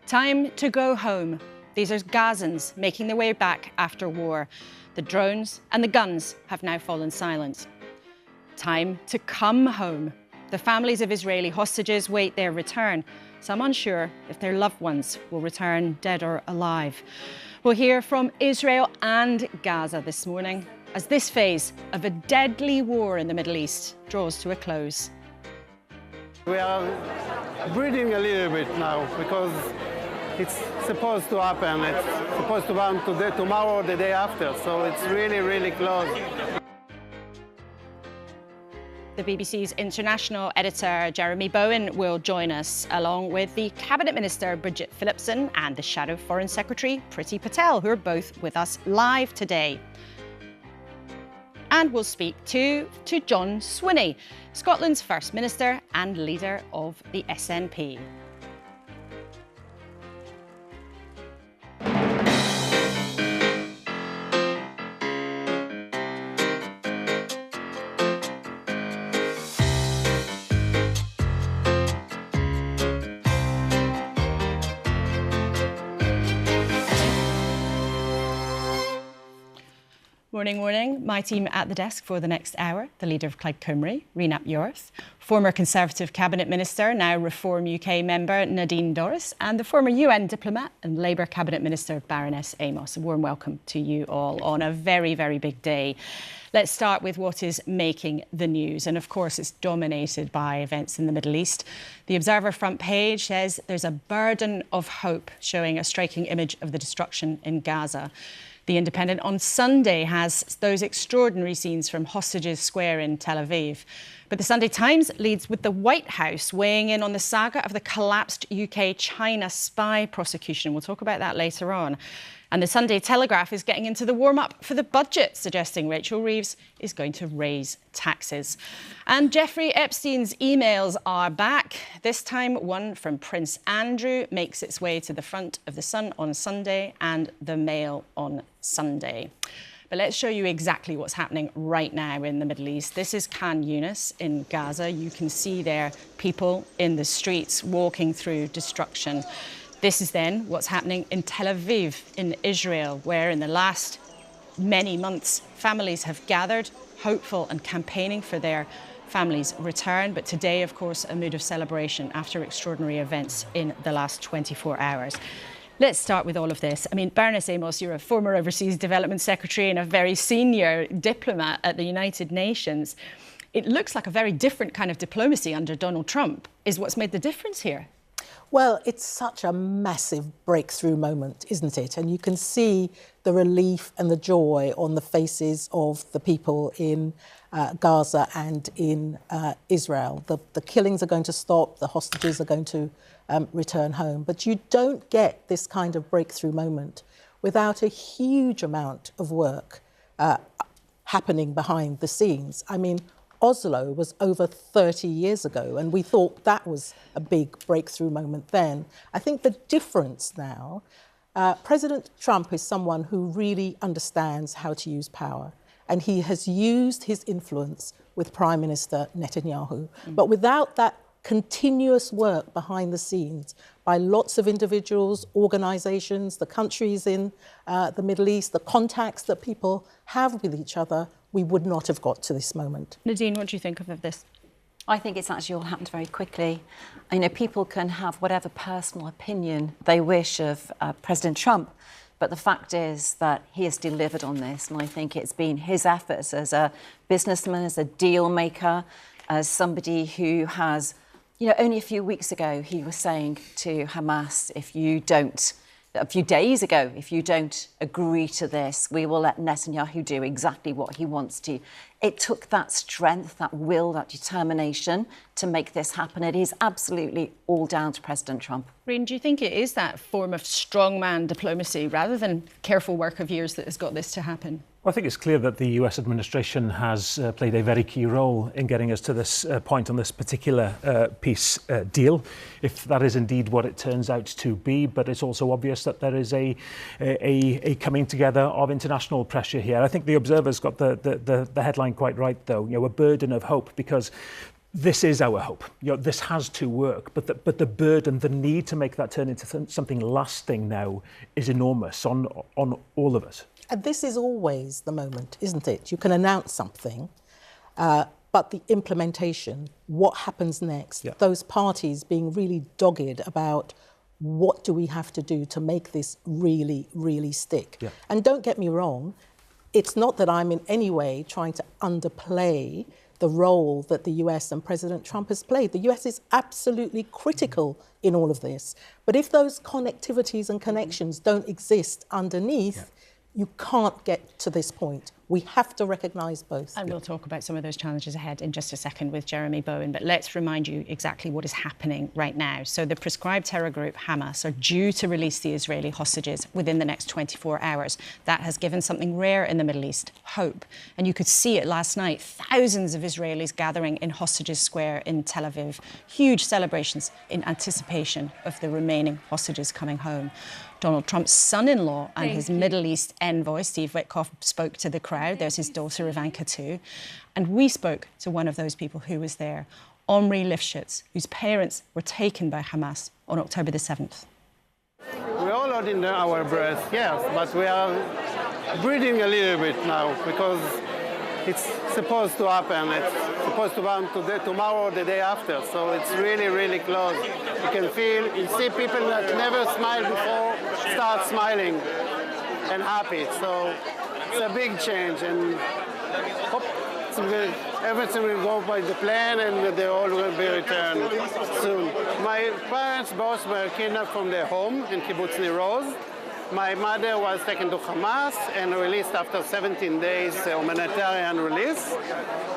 Time to go home. These are Gazans making their way back after war. The drones and the guns have now fallen silent. Time to come home. The families of Israeli hostages wait their return, some unsure if their loved ones will return dead or alive. We'll hear from Israel and Gaza this morning as this phase of a deadly war in the Middle East draws to a close. We are breathing a little bit now because it's supposed to happen. It's supposed to happen today, tomorrow, or the day after. So it's really, really close. The BBC's international editor, Jeremy Bowen, will join us, along with the Cabinet Minister, Bridget Phillipson, and the Shadow Foreign Secretary, Priti Patel, who are both with us live today. And we'll speak to John Swinney, Scotland's First Minister and leader of the SNP. Morning, morning. My team at the desk for the next hour, the leader of Plaid Cymru, Rhun Iorwerth, former Conservative Cabinet Minister, now Reform UK member Nadine Dorries, and the former UN diplomat and Labour Cabinet Minister Baroness Amos. A warm welcome to you all on a very, very big day. Let's start with what is making the news. And of course, it's dominated by events in the Middle East. The Observer front page says there's a burden of hope, showing a striking image of the destruction in Gaza. The Independent on Sunday has those extraordinary scenes from Hostages Square in Tel Aviv. But the Sunday Times leads with the White House weighing in on the saga of the collapsed UK-China spy prosecution. We'll talk about that later on. And the Sunday Telegraph is getting into the warm-up for the budget, suggesting Rachel Reeves is going to raise taxes. And Jeffrey Epstein's emails are back. This time, one from Prince Andrew makes its way to the front of The Sun on Sunday and The Mail on Sunday. But let's show you exactly what's happening right now in the Middle East. This is Khan Yunis in Gaza. You can see there people in the streets walking through destruction. This is then what's happening in Tel Aviv in Israel, where in the last many months, families have gathered, hopeful and campaigning for their families' return. But today, of course, a mood of celebration after extraordinary events in the last 24 hours. Let's start with all of this. I mean, Baroness Amos, you're a former Overseas Development Secretary and a very senior diplomat at the United Nations. It looks like a very different kind of diplomacy under Donald Trump is what's made the difference here. Well, it's such a massive breakthrough moment, isn't it? And you can see the relief and the joy on the faces of the people in Gaza and in Israel. The killings are going to stop, the hostages are going to return home. But you don't get this kind of breakthrough moment without a huge amount of work happening behind the scenes. I mean, Oslo was over 30 years ago, and we thought that was a big breakthrough moment then. I think the difference now, President Trump is someone who really understands how to use power, and he has used his influence with Prime Minister Netanyahu. But without that continuous work behind the scenes by lots of individuals, organisations, the countries in the Middle East, the contacts that people have with each other, we would not have got to this moment. Nadine, what do you think of this? I think it's actually all happened very quickly. You know, people can have whatever personal opinion they wish of President Trump, but the fact is that he has delivered on this, and I think it's been his efforts as a businessman, as a deal maker, as somebody who has, you know, only a few weeks ago he was saying to Hamas, a few days ago, if you don't agree to this, we will let Netanyahu do exactly what he wants to. It took that strength, that will, that determination to make this happen. It is absolutely all down to President Trump. Rhun, do you think it is that form of strongman diplomacy rather than careful work of years that has got this to happen? Well, I think it's clear that the US administration has played a very key role in getting us to this point on this particular peace deal, if that is indeed what it turns out to be. But it's also obvious that there is a coming together of international pressure here. I think the Observer's got the headline quite right, though. You know, a burden of hope, because this is our hope. This has to work, but the burden, the need to make that turn into something lasting now is enormous on all of us. And this is always the moment, isn't it? You can announce something, but the implementation, what happens next, those parties being really dogged about what do we have to do to make this really, really stick. Yeah. And don't get me wrong, it's not that I'm in any way trying to underplay the role that the US and President Trump has played. The US is absolutely critical in all of this. But if those connectivities and connections don't exist underneath, you can't get to this point. We have to recognise both. And we'll talk about some of those challenges ahead in just a second with Jeremy Bowen, but let's remind you exactly what is happening right now. So the proscribed terror group Hamas are due to release the Israeli hostages within the next 24 hours. That has given something rare in the Middle East, hope. And you could see it last night, thousands of Israelis gathering in Hostages Square in Tel Aviv. Huge celebrations in anticipation of the remaining hostages coming home. Donald Trump's son-in-law and his Middle East envoy, Steve Witkoff, spoke to the crowd. There's his daughter, Ivanka, too. And we spoke to one of those people who was there, Omri Lifshitz, whose parents were taken by Hamas on October the 7th. We're all holding our breath, yes, but we are breathing a little bit now because it's supposed to happen. It's supposed to happen today, tomorrow or the day after. So it's really, really close. You can feel, you see people that never smiled before start smiling and happy. So it's a big change, and hope everything will go by the plan and they all will be returned soon. My parents both were kidnapped from their home in Kibbutz Nir Oz. My mother was taken to Hamas and released after 17 days, humanitarian release.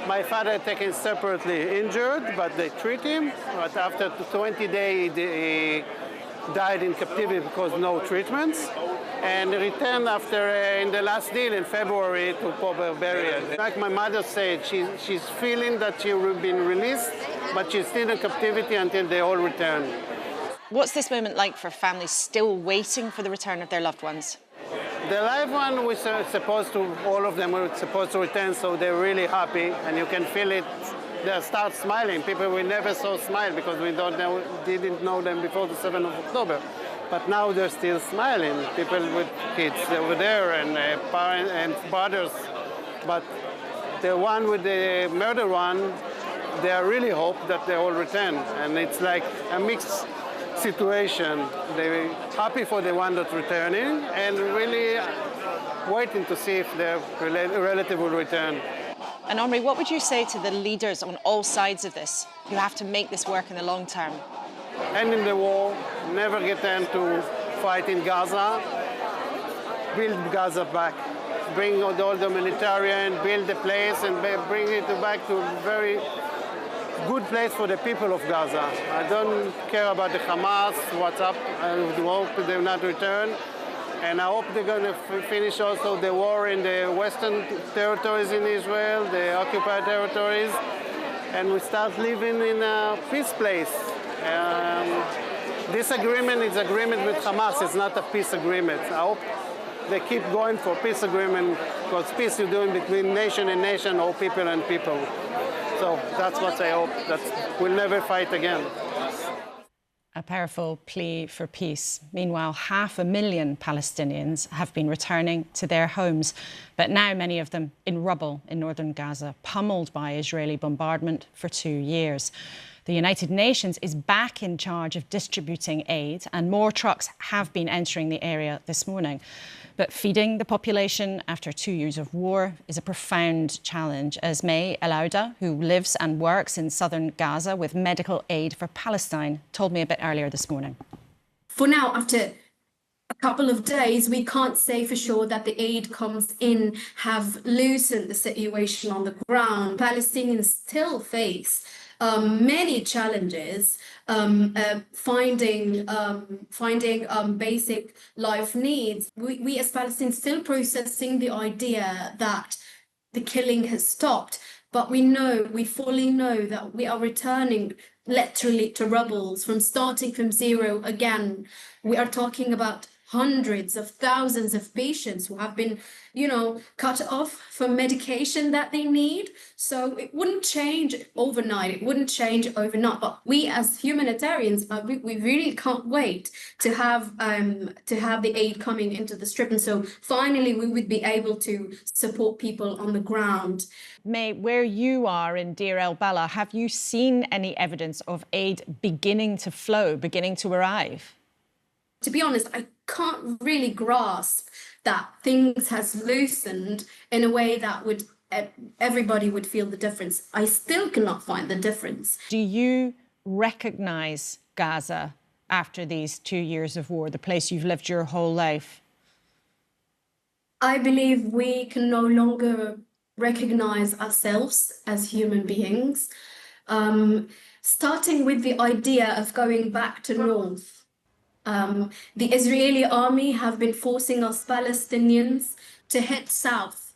My father taken separately injured, but they treat him. But after 20 days, he died in captivity because no treatments. And returned after, in the last deal in February, to proper burial. Like my mother said, she's feeling that she will be released, but she's still in captivity until they all return. What's this moment like for families still waiting for the return of their loved ones? The live one, all of them were supposed to return, so they're really happy, and you can feel it. They start smiling. People we never saw smile because we didn't know them before the 7th of October. But now they're still smiling. People with kids over there and parents and brothers. But the one with the murder one, they really hope that they all return, and it's like a mixed situation. They're happy for the one that's returning and really waiting to see if their relative will return. And Omri, what would you say to the leaders on all sides of this who have to make this work in the long term? Ending the war, never get them to fight in Gaza, build Gaza back, bring all the humanitarian, build the place and bring it back to a very good place for the people of Gaza. I don't care about the Hamas, what's up. I hope they will not return. And I hope they're going to finish also the war in the western territories in Israel, the occupied territories, and we start living in a peace place. This agreement is agreement with Hamas. It's not a peace agreement. I hope they keep going for peace agreement, because peace you're doing between nation and nation or people and people. So that's what I hope, that we'll never fight again. A powerful plea for peace. Meanwhile, 500,000 Palestinians have been returning to their homes, but now many of them in rubble in northern Gaza, pummeled by Israeli bombardment for 2 years. The United Nations is back in charge of distributing aid, and more trucks have been entering the area this morning. But feeding the population after 2 years of war is a profound challenge, as May Elauda, who lives and works in southern Gaza with medical aid for Palestine, told me a bit earlier this morning. For now, after a couple of days, we can't say for sure that the aid comes in have loosened the situation on the ground. Palestinians still face many challenges finding basic life needs. We as Palestinians still processing the idea that the killing has stopped, but we fully know that we are returning literally to rubbles, starting from zero again. We are talking about hundreds of thousands of patients who have been, cut off from medication that they need. So it wouldn't change overnight. It wouldn't change overnight. But we as humanitarians, we really can't wait to have the aid coming into the Strip. And so finally, we would be able to support people on the ground. May, where you are in Deir el-Balah, have you seen any evidence of aid beginning to flow, beginning to arrive? To be honest, I can't really grasp that things has loosened in a way that would everybody would feel the difference. I still cannot find the difference. Do you recognise Gaza after these 2 years of war, the place you've lived your whole life? I believe we can no longer recognise ourselves as human beings, starting with the idea of going back to north. The Israeli army have been forcing us Palestinians to head south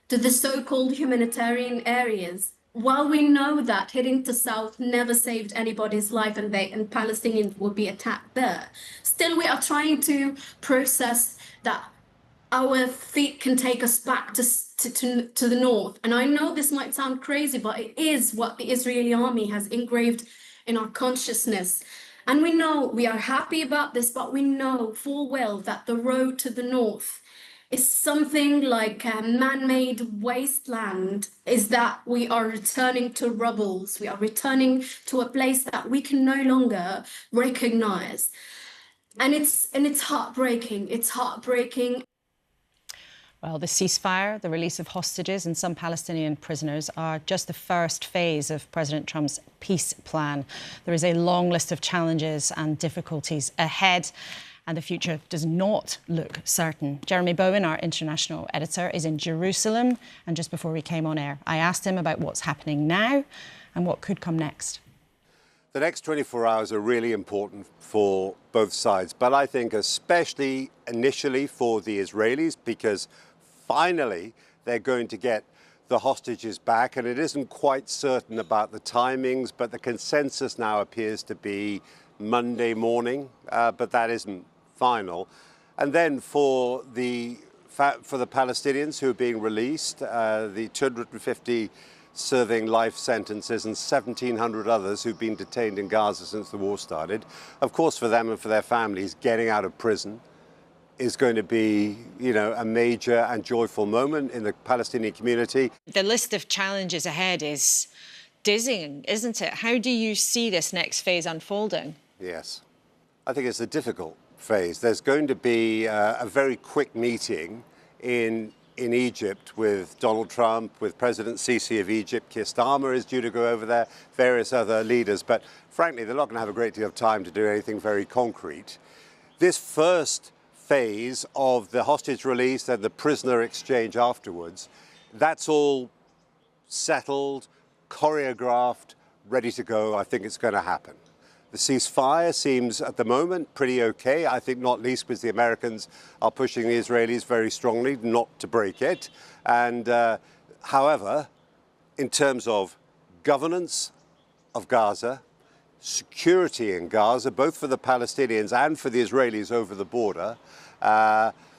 to the so-called humanitarian areas. While we know that heading to south never saved anybody's life and Palestinians would be attacked there, still we are trying to process that our feet can take us back to the north. And I know this might sound crazy, but it is what the Israeli army has engraved in our consciousness. And we know, we are happy about this, but we know full well that the road to the north is something like a man-made wasteland, is that we are returning to rubbles. We are returning to a place that we can no longer recognize. And it's heartbreaking. It's heartbreaking. Well, the ceasefire, the release of hostages and some Palestinian prisoners are just the first phase of President Trump's peace plan. There is a long list of challenges and difficulties ahead, and the future does not look certain. Jeremy Bowen, our international editor, is in Jerusalem, and just before we came on air, I asked him about what's happening now and what could come next. The next 24 hours are really important for both sides, but I think especially initially for the Israelis, because finally they're going to get the hostages back, and it isn't quite certain about the timings, but the consensus now appears to be Monday morning, but that isn't final. And then for the Palestinians who are being released, the 250 serving life sentences and 1,700 others who've been detained in Gaza since the war started. Of course, for them and for their families, getting out of prison is going to be, a major and joyful moment in the Palestinian community. The list of challenges ahead is dizzying, isn't it? How do you see this next phase unfolding? Yes, I think it's a difficult phase. There's going to be a very quick meeting in Egypt with Donald Trump, with President Sisi of Egypt. Keir Starmer is due to go over there, various other leaders. But frankly, they're not going to have a great deal of time to do anything very concrete. This first phase of the hostage release and the prisoner exchange afterwards, that's all settled, choreographed, ready to go. I think it's going to happen. The ceasefire seems at the moment pretty okay. I think not least because the Americans are pushing the Israelis very strongly not to break it. And however, in terms of governance of Gaza, security in Gaza, both for the Palestinians and for the Israelis over the border,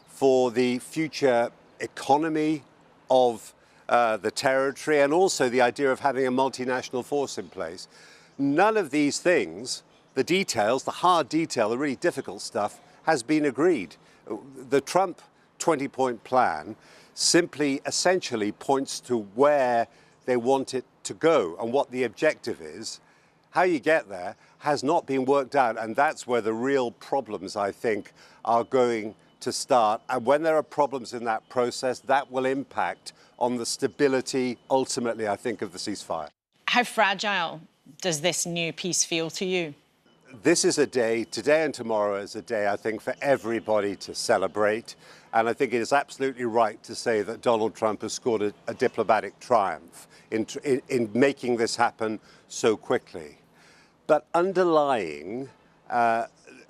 for the future economy of the territory, and also the idea of having a multinational force in place. None of these things, the details, the hard detail, the really difficult stuff, has been agreed. The Trump 20-point plan simply essentially points to where they want it to go and what the objective is. How you get there has not been worked out, and that's where the real problems, I think, are going to start. And when there are problems in that process, that will impact on the stability, ultimately, I think, of the ceasefire. How fragile does this new peace feel to you? This is a day, today and tomorrow is a day, I think, for everybody to celebrate. And I think it is absolutely right to say that Donald Trump has scored a diplomatic triumph in making this happen so quickly. But underlying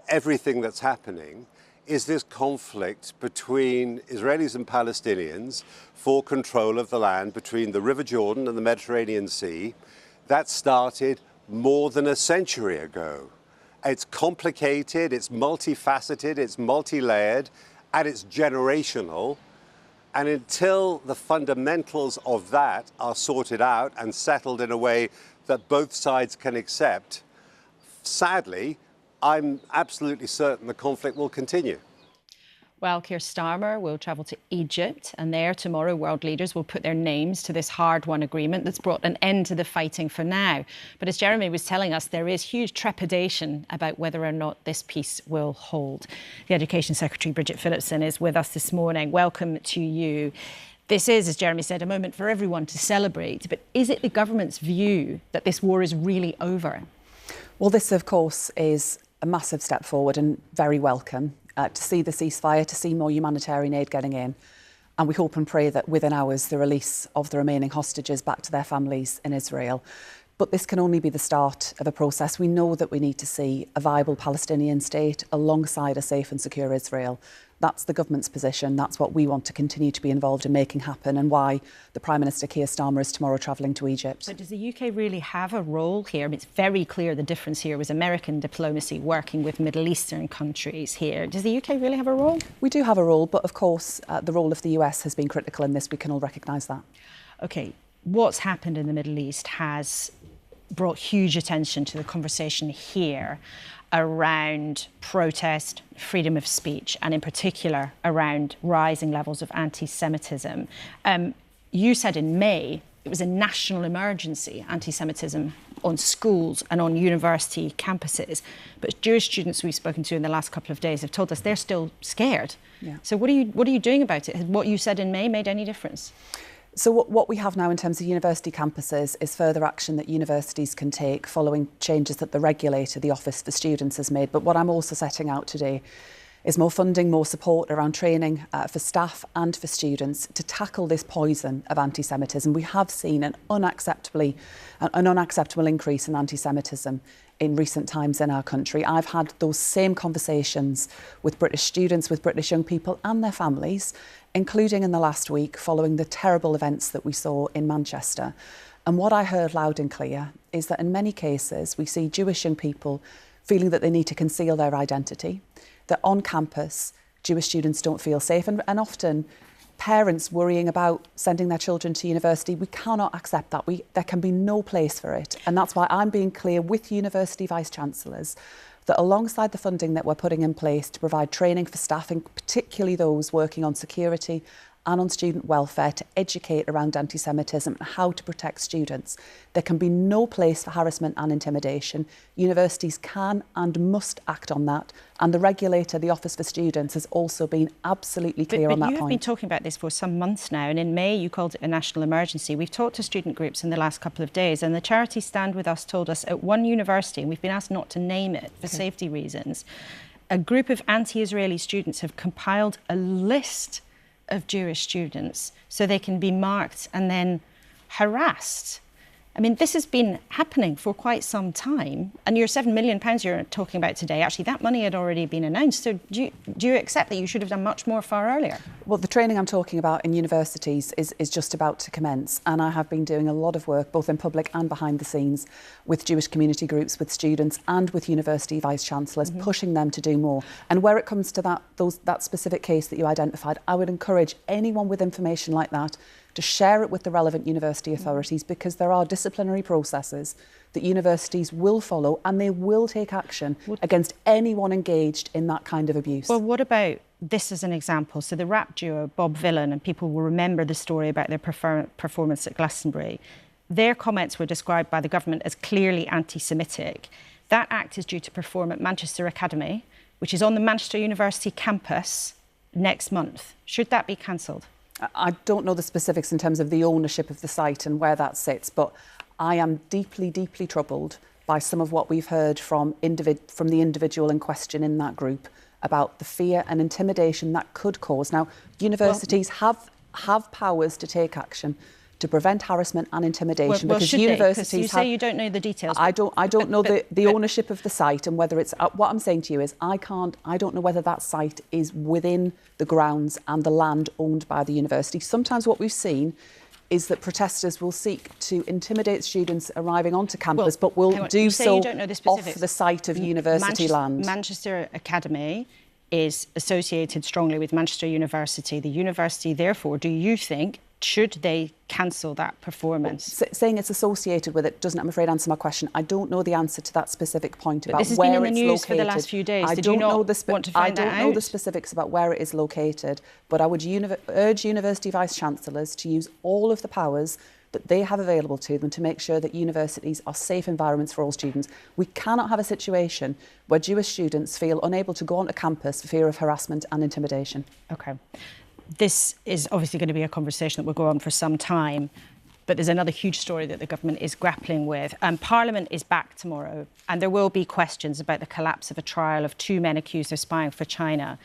everything that's happening is this conflict between Israelis and Palestinians for control of the land between the River Jordan and the Mediterranean Sea. That started more than a century ago. It's complicated, it's multifaceted, it's multi-layered, and it's generational. And until the fundamentals of that are sorted out and settled in a way that both sides can accept, sadly, I'm absolutely certain the conflict will continue. Well, Keir Starmer will travel to Egypt, and there tomorrow world leaders will put their names to this hard-won agreement that's brought an end to the fighting for now. But as Jeremy was telling us, there is huge trepidation about whether or not this peace will hold. The Education Secretary, Bridget Phillipson, is with us this morning. Welcome to you. This is, as Jeremy said, a moment for everyone to celebrate. But is it the government's view that this war is really over? Well, this, of course, is a massive step forward and very welcome. To see the ceasefire, to see more humanitarian aid getting in. And we hope and pray that within hours, the release of the remaining hostages back to their families in Israel. But this can only be the start of a process. We know that we need to see a viable Palestinian state alongside a safe and secure Israel. That's the government's position. That's what we want to continue to be involved in making happen, and why the Prime Minister Keir Starmer is tomorrow travelling to Egypt. But does the UK really have a role here? I mean, it's very clear the difference here was American diplomacy working with Middle Eastern countries here. Does the UK really have a role? We do have a role, but of course, the role of the US has been critical in this. We can all recognise that. OK, what's happened in the Middle East has brought huge attention to the conversation here around protest, freedom of speech, and in particular around rising levels of anti-Semitism. You said in May it was a national emergency, anti-Semitism on schools and on university campuses. But Jewish students we've spoken to in the last couple of days have told us they're still scared. Yeah. So what are you doing about it? Has what you said in May made any difference? So what we have now in terms of university campuses is further action that universities can take following changes that the regulator, the Office for Students, has made. But what I'm also setting out today is more funding, more support around training for staff and for students to tackle this poison of anti-Semitism. We have seen an unacceptable increase in anti-Semitism in recent times in our country. I've had those same conversations with British students, with British young people and their families, including in the last week following the terrible events that we saw in Manchester. And what I heard loud and clear is that in many cases we see Jewish young people feeling that they need to conceal their identity, that on campus Jewish students don't feel safe, and often parents worrying about sending their children to university. We cannot accept that. There can be no place for it. And that's why I'm being clear with university vice-chancellors that alongside the funding that we're putting in place to provide training for staff, and particularly those working on security and on student welfare, to educate around anti-Semitism and how to protect students, there can be no place for harassment and intimidation. Universities can and must act on that. And the regulator, the Office for Students, has also been absolutely clear on that point. But you have been talking about this for some months now, and in May you called it a national emergency. We've talked to student groups in the last couple of days, and the charity Stand With Us told us at one university, and we've been asked not to name it for safety reasons, a group of anti-Israeli students have compiled a list of Jewish students so they can be marked and then harassed. I mean, this has been happening for quite some time, and your £7 million you're talking about today, actually that money had already been announced. So do you accept that you should have done much more far earlier? Well, the training I'm talking about in universities is just about to commence, and I have been doing a lot of work both in public and behind the scenes with Jewish community groups, with students and with university vice-chancellors, pushing them to do more. And where it comes to that specific case that you identified, I would encourage anyone with information like that to share it with the relevant university authorities, because there are disciplinary processes that universities will follow, and they will take action against anyone engaged in that kind of abuse. Well, what about this as an example? So the rap duo Bob Vylan, and people will remember the story about their performance at Glastonbury. Their comments were described by the government as clearly anti-Semitic. That act is due to perform at Manchester Academy, which is on the Manchester University campus next month. Should that be cancelled? I don't know the specifics in terms of the ownership of the site and where that sits, but I am deeply, deeply troubled by some of what we've heard from the individual in question in that group about the fear and intimidation that could cause. Now, universities have powers to take action to prevent harassment and intimidation, because universities you say you don't know the details. I don't know the ownership of the site, and whether it's what I'm saying to you is I don't know whether that site is within the grounds and the land owned by the university. Sometimes what we've seen is that protesters will seek to intimidate students arriving onto campus, but will do so off the site of university land. Manchester Academy is associated strongly with Manchester University. The university, therefore, do you think, should they cancel that performance? Saying it's associated with it doesn't, I'm afraid, answer my question. I don't know the answer to that specific point about where it's located. This has been in the news for the last few days. Did you not want to find that out? I don't know the specifics about where it is located, but I would urge university vice-chancellors to use all of the powers that they have available to them to make sure that universities are safe environments for all students. We cannot have a situation where Jewish students feel unable to go onto campus for fear of harassment and intimidation. OK. This is obviously going to be a conversation that will go on for some time, but there's another huge story that the government is grappling with. Parliament is back tomorrow, and there will be questions about the collapse of a trial of 2 men accused of spying for China.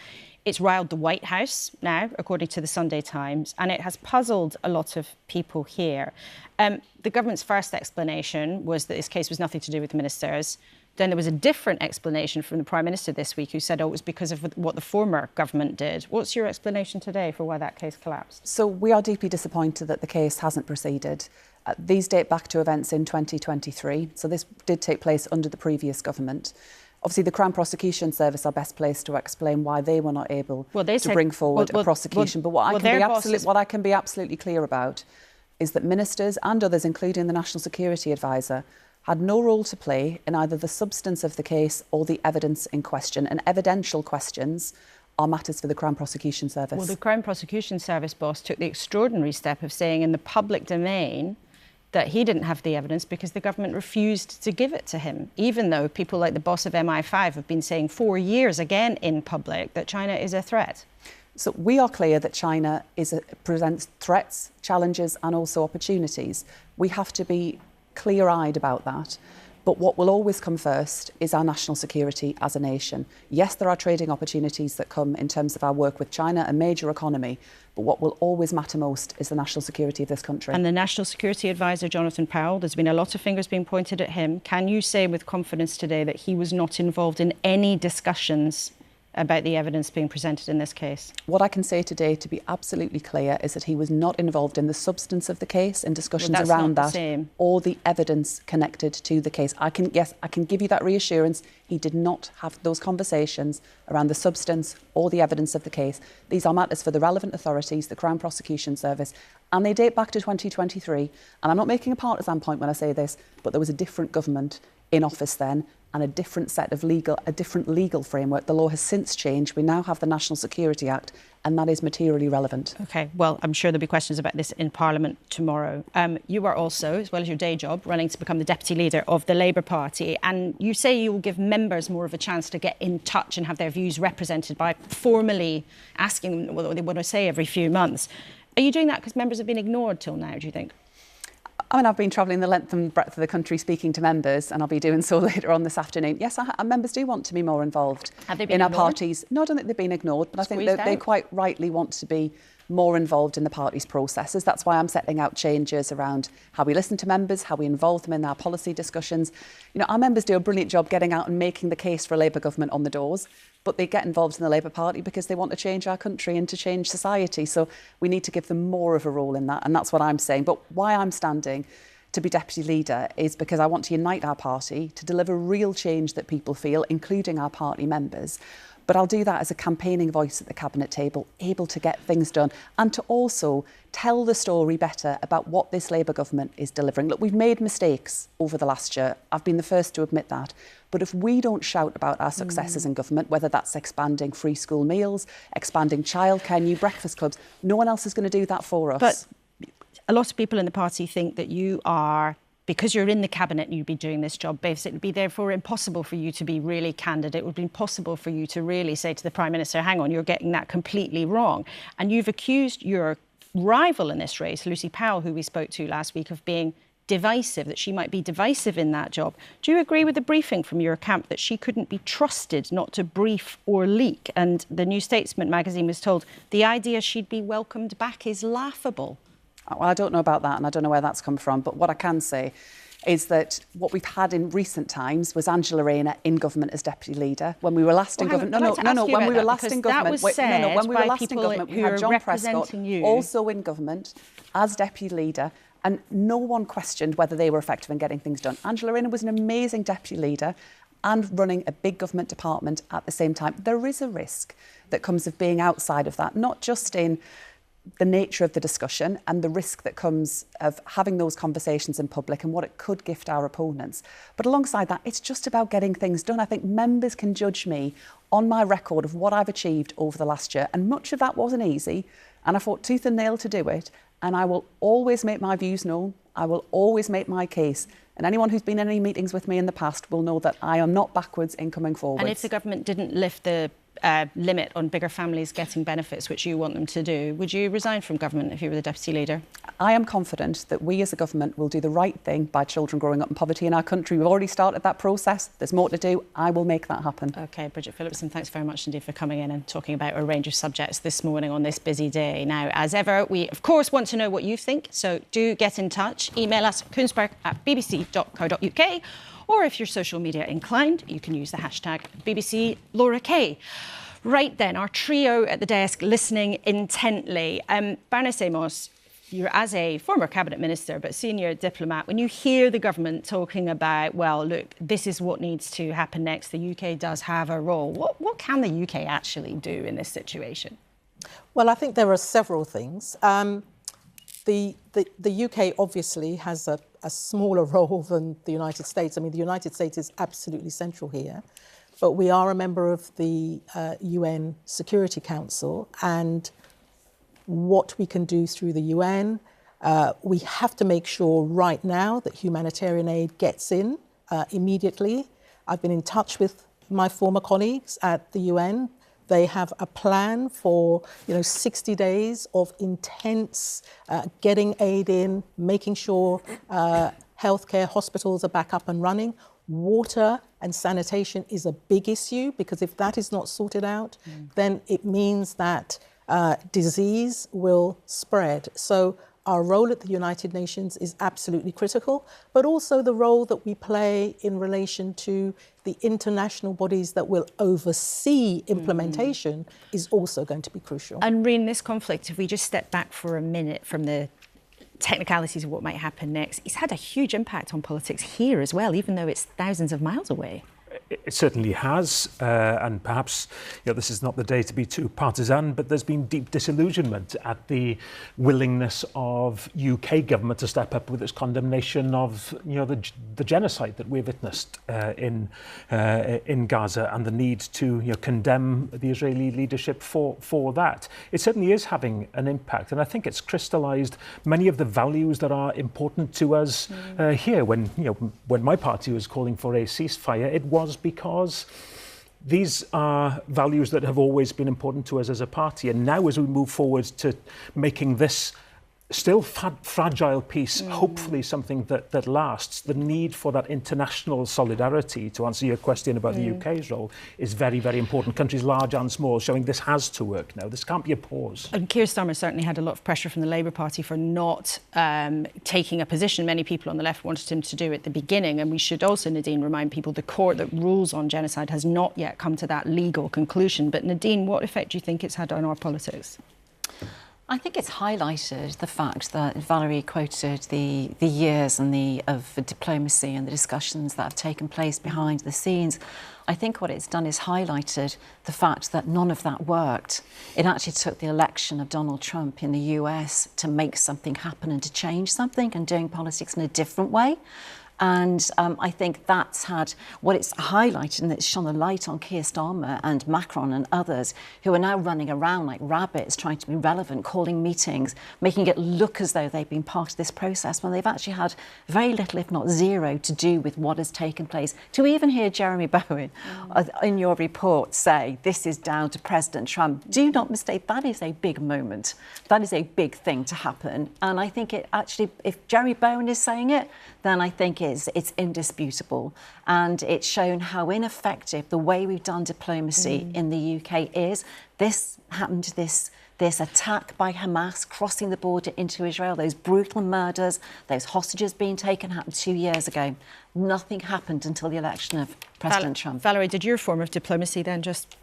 It's riled the White House now, according to the Sunday Times, and it has puzzled a lot of people here. The government's first explanation was that this case was nothing to do with the ministers. Then there was a different explanation from the Prime Minister this week, who said, it was because of what the former government did. What's your explanation today for why that case collapsed? So we are deeply disappointed that the case hasn't proceeded. These date back to events in 2023. So this did take place under the previous government. Obviously, the Crown Prosecution Service are best placed to explain why they were not able to bring forward a prosecution. But what I can be absolutely clear about is that ministers and others, including the National Security Advisor, had no role to play in either the substance of the case or the evidence in question. And evidential questions are matters for the Crown Prosecution Service. Well, the Crown Prosecution Service boss took the extraordinary step of saying in the public domain that he didn't have the evidence because the government refused to give it to him, even though people like the boss of MI5 have been saying 4 years again in public that China is a threat. So we are clear that China presents threats, challenges and also opportunities. We have to be clear-eyed about that. But what will always come first is our national security as a nation. Yes, there are trading opportunities that come in terms of our work with China, a major economy, but what will always matter most is the national security of this country. And the National Security Advisor, Jonathan Powell, there's been a lot of fingers being pointed at him. Can you say with confidence today that he was not involved in any discussions about the evidence being presented in this case? What I can say today, to be absolutely clear, is that he was not involved in the substance of the case and discussions around that or the evidence connected to the case. I can give you that reassurance. He did not have those conversations around the substance or the evidence of the case. These are matters for the relevant authorities, the Crown Prosecution Service, and they date back to 2023. And I'm not making a partisan point when I say this, but there was a different government in office then, and a different legal framework. The law has since changed. We now have the National Security Act, and that is materially relevant. OK, well, I'm sure there'll be questions about this in Parliament tomorrow. You are also, as well as your day job, running to become the Deputy Leader of the Labour Party, and you say you will give members more of a chance to get in touch and have their views represented by formally asking them what they want to say every few months. Are you doing that because members have been ignored till now, do you think? I mean, I've been travelling the length and breadth of the country speaking to members, and I'll be doing so later on this afternoon. Yes, members do want to be more involved in our parties. No, I don't think they've been ignored, but I think they quite rightly want to be more involved in the party's processes. That's why I'm setting out changes around how we listen to members, how we involve them in our policy discussions. You know, our members do a brilliant job getting out and making the case for a Labour government on the doors, but they get involved in the Labour Party because they want to change our country and to change society. So we need to give them more of a role in that, and that's what I'm saying. But why I'm standing to be Deputy Leader is because I want to unite our party to deliver real change that people feel, including our party members. But I'll do that as a campaigning voice at the Cabinet table, able to get things done and to also tell the story better about what this Labour government is delivering. Look, we've made mistakes over the last year. I've been the first to admit that. But if we don't shout about our successes in government, whether that's expanding free school meals, expanding childcare, new breakfast clubs, no one else is going to do that for us. But a lot of people in the party think that you are, because you're in the cabinet and you'd be doing this job, it would be therefore impossible for you to be really candid. It would be impossible for you to really say to the Prime Minister, hang on, you're getting that completely wrong. And you've accused your rival in this race, Lucy Powell, who we spoke to last week, of being divisive, that she might be divisive in that job. Do you agree with the briefing from your camp that she couldn't be trusted not to brief or leak? And the New Statesman magazine was told the idea she'd be welcomed back is laughable. Well, I don't know about that, and I don't know where that's come from. But what I can say is that what we've had in recent times was Angela Rayner in government as deputy leader. When we were last in government, when we were last in government, we had John Prescott also in government as deputy leader, and no one questioned whether they were effective in getting things done. Angela Rayner was an amazing deputy leader and running a big government department at the same time. There is a risk that comes of being outside of that, not just in the nature of the discussion and the risk that comes of having those conversations in public and what it could gift our opponents. But alongside that, it's just about getting things done. I think members can judge me on my record of what I've achieved over the last year. And much of that wasn't easy. And I fought tooth and nail to do it. And I will always make my views known. I will always make my case. And anyone who's been in any meetings with me in the past will know that I am not backwards in coming forward. And if the government didn't lift the limit on bigger families getting benefits, which you want them to do, would you resign from government if you were the deputy leader? I am confident that we as a government will do the right thing by children growing up in poverty in our country. We've already started that process. There's more to do. I will make that happen. OK, Bridget Phillipson, thanks very much indeed for coming in and talking about a range of subjects this morning on this busy day. Now, as ever, we, of course, want to know what you think, so do get in touch. Email us kuenssberg@bbc.co.uk. Or if you're social media inclined, you can use the hashtag BBC Laura K. Right then, our trio at the desk listening intently. Baroness Amos, you're as a former cabinet minister but senior diplomat, when you hear the government talking about, well, look, this is what needs to happen next, the UK does have a role. What can the UK actually do in this situation? Well, I think there are several things. The UK obviously has a smaller role than the United States. I mean, the United States is absolutely central here, but we are a member of the UN Security Council, and what we can do through the UN, we have to make sure right now that humanitarian aid gets in immediately. I've been in touch with my former colleagues at the UN. They have a plan for 60 days of intense getting aid in, making sure healthcare hospitals are back up and running. Water and sanitation is a big issue, because if that is not sorted out, then it means that disease will spread. So our role at the United Nations is absolutely critical, but also the role that we play in relation to the international bodies that will oversee implementation is also going to be crucial. And Rhun, this conflict, if we just step back for a minute from the technicalities of what might happen next, it's had a huge impact on politics here as well, even though it's thousands of miles away. It certainly has, and perhaps this is not the day to be too partisan, but there's been deep disillusionment at the willingness of UK government to step up with its condemnation of the genocide that we've witnessed in Gaza, and the need to condemn the Israeli leadership for that. It certainly is having an impact, and I think it's crystallised many of the values that are important to us here. When my party was calling for a ceasefire, it was because these are values that have always been important to us as a party. And now, as we move forward to making this still fragile peace, hopefully something that lasts, the need for that international solidarity, to answer your question about the UK's role, is very, very important. Countries large and small showing this has to work now. This can't be a pause. And Keir Starmer certainly had a lot of pressure from the Labour Party for not taking a position many people on the left wanted him to do at the beginning. And we should also, Nadine, remind people the court that rules on genocide has not yet come to that legal conclusion. But Nadine, what effect do you think it's had on our politics? I think it's highlighted the fact that Valerie quoted the years and of diplomacy and the discussions that have taken place behind the scenes. I think what it's done is highlighted the fact that none of that worked. It actually took the election of Donald Trump in the US to make something happen and to change something and doing politics in a different way. And I think that's had what it's highlighted, and it's shone a light on Keir Starmer and Macron and others who are now running around like rabbits trying to be relevant, calling meetings, making it look as though they've been part of this process when they've actually had very little, if not zero, to do with what has taken place. To even hear Jeremy Bowen in your report say this is down to President Trump, do not mistake, that is a big moment. That is a big thing to happen. And I think it actually, if Jeremy Bowen is saying it, then I think it's indisputable, and it's shown how ineffective the way we've done diplomacy in the UK is. This happened this this attack by Hamas crossing the border into Israel, those brutal murders, those hostages being taken happened 2 years ago. Nothing happened until the election of President Trump. Valerie, did your form of diplomacy then just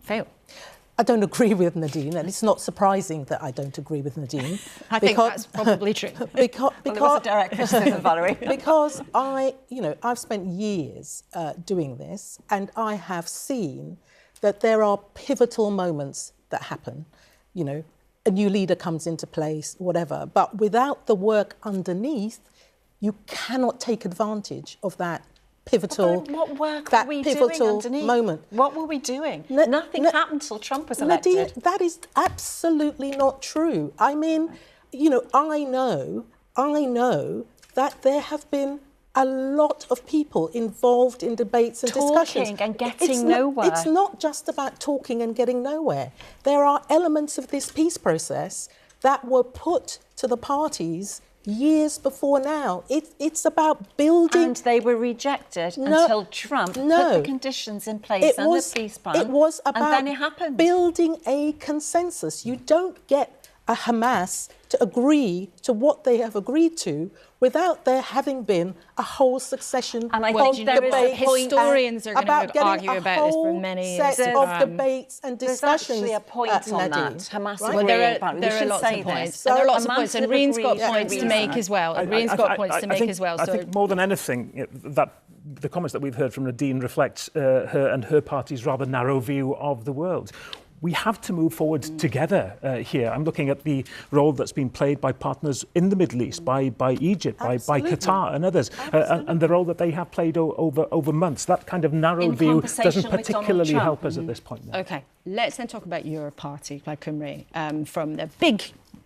fail? I don't agree with Nadine, and it's not surprising that I don't agree with Nadine. I think that's probably true. Because there was a direct criticism, Valerie. Because I've spent years doing this, and I have seen that there are pivotal moments that happen. You know, a new leader comes into place, whatever. But without the work underneath, you cannot take advantage of that pivotal, what work were we doing underneath? Moment. What were we doing? Nothing happened until Trump was elected. Nadine, that is absolutely not true. I mean, you know, I know that there have been a lot of people involved in debates and discussions. Talking and getting nowhere. It's not just about talking and getting nowhere. There are elements of this peace process that were put to the parties years before now. It's about building... And they were rejected until Trump put the conditions in place and the peace plan. It was about and then it happened. Building a consensus. You don't get a Hamas to agree to what they have agreed to without there having been a whole succession of debates. Historians are going to argue about this for many years. Of debates and discussions. There's actually a point on that. Hamas well, there are lots of points. And there are lots of points. And Rhun's got points to make as well. Rhun's got points to make as well. I think more than anything, that the comments that we've heard from Nadine reflects her and her party's rather narrow view of the world. We have to move forward together here. I'm looking at the role that's been played by partners in the Middle East, by Egypt, by Qatar and others, and the role that they have played over months. That kind of narrow view doesn't particularly help us at this point. Now. OK, let's then talk about your party, Plaid Cymru, from the big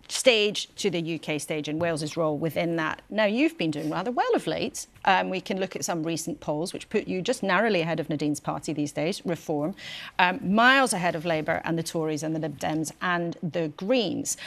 stage to the UK stage and Wales's role within that. Now, you've been doing rather well of late. We can look at some recent polls, which put you just narrowly ahead of Nadine's party these days, Reform, miles ahead of Labour and the Tories and the Lib Dems and the Greens.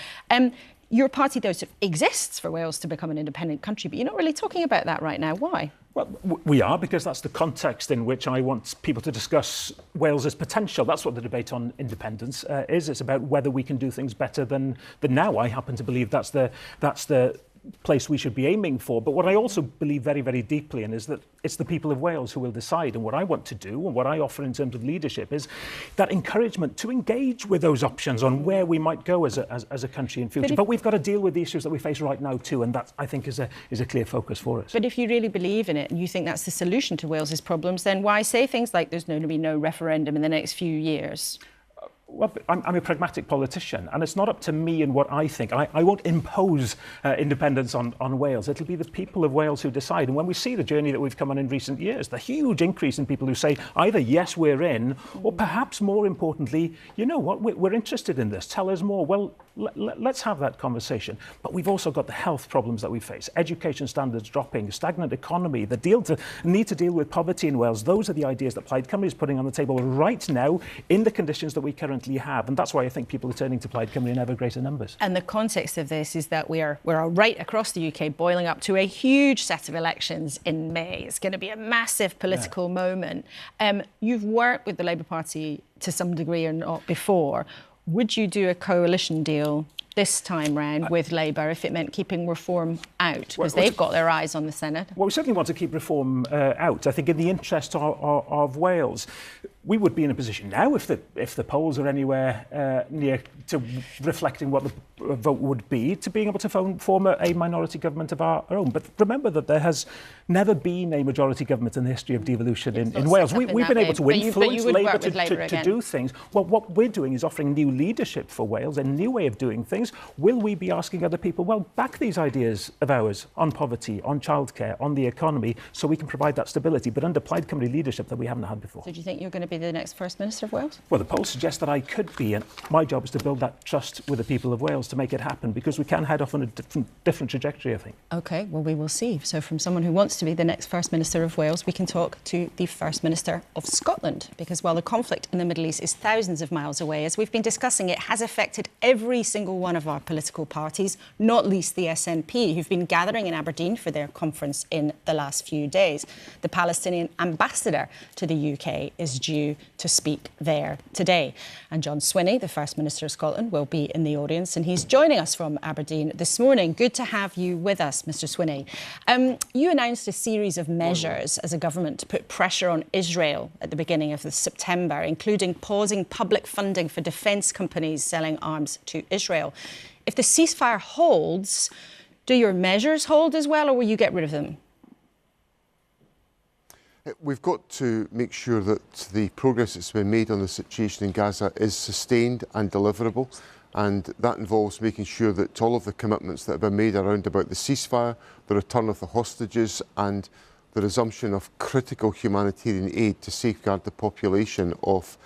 Your party, though, sort of exists for Wales to become an independent country, but you're not really talking about that right now. Why? Well, we are, because that's the context in which I want people to discuss Wales's potential. That's what the debate on independence is. It's about whether we can do things better than now. I happen to believe that's the place we should be aiming for. But what I also believe very, very deeply in is that it's the people of Wales who will decide. And what I want to do and what I offer in terms of leadership is that encouragement to engage with those options on where we might go as a country in future. But we've got to deal with the issues that we face right now too, and that, I think, is a clear focus for us. But if you really believe in it and you think that's the solution to Wales's problems, then why say things like there's going to be no referendum in the next few years? Well, I'm a pragmatic politician, and it's not up to me and what I think. I won't impose independence on Wales. It'll be the people of Wales who decide. And when we see the journey that we've come on in recent years, the huge increase in people who say either yes, we're in, or perhaps more importantly, you know what, we're interested in this, tell us more. Well, let's have that conversation. But we've also got the health problems that we face, education standards dropping, stagnant economy, the need to deal with poverty in Wales. Those are the ideas that Plaid Cymru is putting on the table right now in the conditions that we currently have, and that's why I think people are turning to Plaid Cymru in ever greater numbers. And the context of this is that we're right across the UK boiling up to a huge set of elections in May. It's going to be a massive political moment. You've worked with the Labour Party to some degree or not before. Would you do a coalition deal this time round with Labour if it meant keeping Reform out? Because they've got their eyes on the Senate. Well, we certainly want to keep Reform out. I think in the interest of Wales, we would be in a position now, if the polls are anywhere near to reflecting what the vote would be, to being able to form a minority government of our own. But remember that there has never been a majority government in the history of devolution in Wales. We've been able to influence Labour to do things. Well, what we're doing is offering new leadership for Wales, a new way of doing things. Will we be asking other people, well, back these ideas of ours on poverty, on childcare, on the economy, so we can provide that stability, but under Plaid Cymru leadership that we haven't had before? So do you think you're going to be the next First Minister of Wales? Well, the polls suggest that I could be, and my job is to build that trust with the people of Wales to make it happen, because we can head off on a different trajectory, I think. OK, well, we will see. So from someone who wants to be the next First Minister of Wales, we can talk to the First Minister of Scotland, because while the conflict in the Middle East is thousands of miles away, as we've been discussing, it has affected every single one of our political parties, not least the SNP, who've been gathering in Aberdeen for their conference in the last few days. The Palestinian ambassador to the UK is due due to speak there today. And John Swinney, the First Minister of Scotland, will be in the audience, and he's joining us from Aberdeen this morning. Good to have you with us, Mr. Swinney. You announced a series of measures as a government to put pressure on Israel at the beginning of September, including pausing public funding for defence companies selling arms to Israel. If the ceasefire holds, do your measures hold as well, or will you get rid of them? We've got to make sure that the progress that's been made on the situation in Gaza is sustained and deliverable, and that involves making sure that all of the commitments that have been made around about the ceasefire, the return of the hostages and the resumption of critical humanitarian aid to safeguard the population of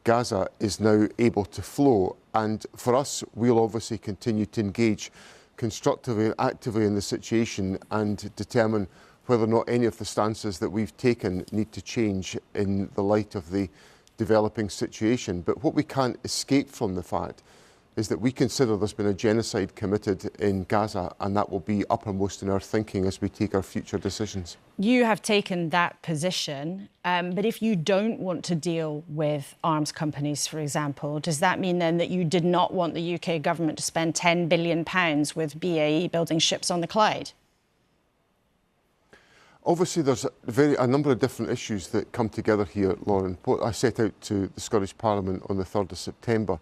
Gaza is now able to flow. And for us, we'll obviously continue to engage constructively and actively in the situation and determine whether or not any of the stances that we've taken need to change in the light of the developing situation. But what we can't escape from the fact is that we consider there's been a genocide committed in Gaza, and that will be uppermost in our thinking as we take our future decisions. You have taken that position, but if you don't want to deal with arms companies, for example, does that mean then that you did not want the UK government to spend £10 billion with BAE building ships on the Clyde? Obviously, there's a number of different issues that come together here, Lauren. What I set out to the Scottish Parliament on the 3rd of September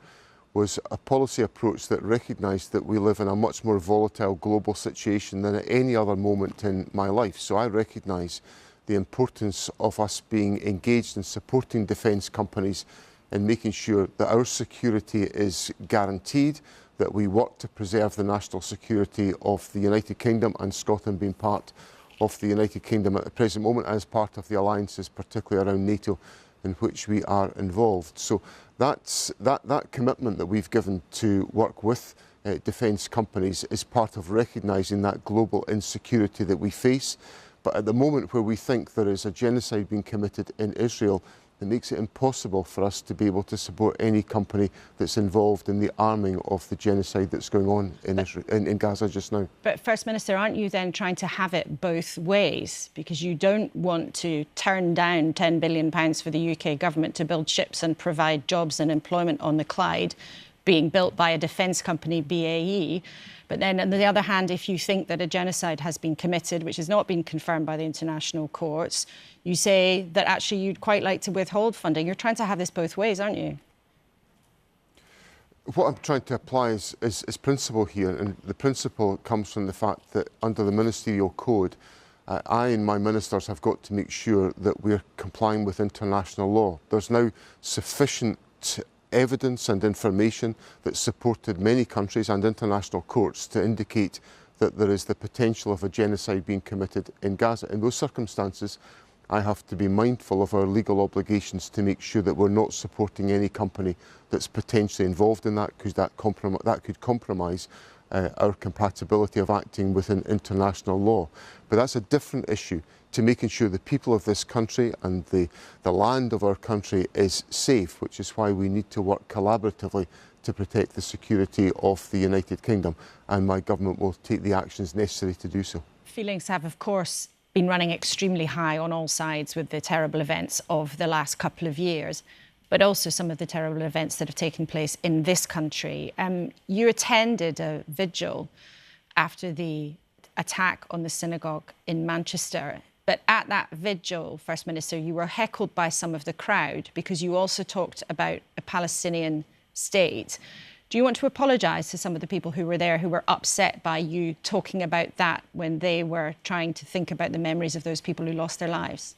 was a policy approach that recognised that we live in a much more volatile global situation than at any other moment in my life. So I recognise the importance of us being engaged in supporting defence companies and making sure that our security is guaranteed, that we work to preserve the national security of the United Kingdom, and Scotland being part of the United Kingdom at the present moment as part of the alliances, particularly around NATO, in which we are involved. So that commitment that we've given to work with defence companies is part of recognising that global insecurity that we face. But at the moment where we think there is a genocide being committed in Israel, it makes it impossible for us to be able to support any company that's involved in the arming of the genocide that's going on in Gaza just now. But First Minister, aren't you then trying to have it both ways? Because you don't want to turn down £10 billion for the UK government to build ships and provide jobs and employment on the Clyde, being built by a defence company, BAE. But then, on the other hand, if you think that a genocide has been committed, which has not been confirmed by the international courts, you say that actually you'd quite like to withhold funding. You're trying to have this both ways, aren't you? What I'm trying to apply is principle here, and the principle comes from the fact that under the ministerial code, I and my ministers have got to make sure that we're complying with international law. There's now sufficient evidence and information that supported many countries and international courts to indicate that there is the potential of a genocide being committed in Gaza. In those circumstances, I have to be mindful of our legal obligations to make sure that we're not supporting any company that's potentially involved in that, because that could compromise our compatibility of acting within international law. But that's a different issue to making sure the people of this country and the land of our country is safe, which is why we need to work collaboratively to protect the security of the United Kingdom, and my government will take the actions necessary to do so. Feelings have, of course, been running extremely high on all sides with the terrible events of the last couple of years, but also some of the terrible events that have taken place in this country. You attended a vigil after the attack on the synagogue in Manchester. But at that vigil, First Minister, you were heckled by some of the crowd because you also talked about a Palestinian state. Do you want to apologise to some of the people who were there who were upset by you talking about that when they were trying to think about the memories of those people who lost their lives?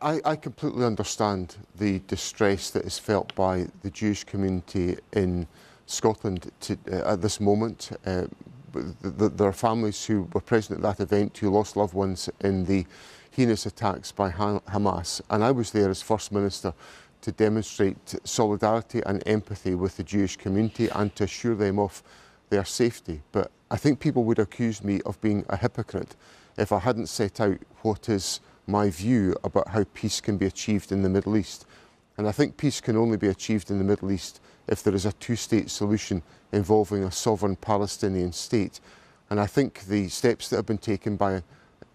I completely understand the distress that is felt by the Jewish community in Scotland at this moment. There are families who were present at that event who lost loved ones in the heinous attacks by Hamas. And I was there as First Minister to demonstrate solidarity and empathy with the Jewish community and to assure them of their safety. But I think people would accuse me of being a hypocrite if I hadn't set out what is my view about how peace can be achieved in the Middle East. And I think peace can only be achieved in the Middle East if there is a two-state solution involving a sovereign Palestinian state. And I think the steps that have been taken by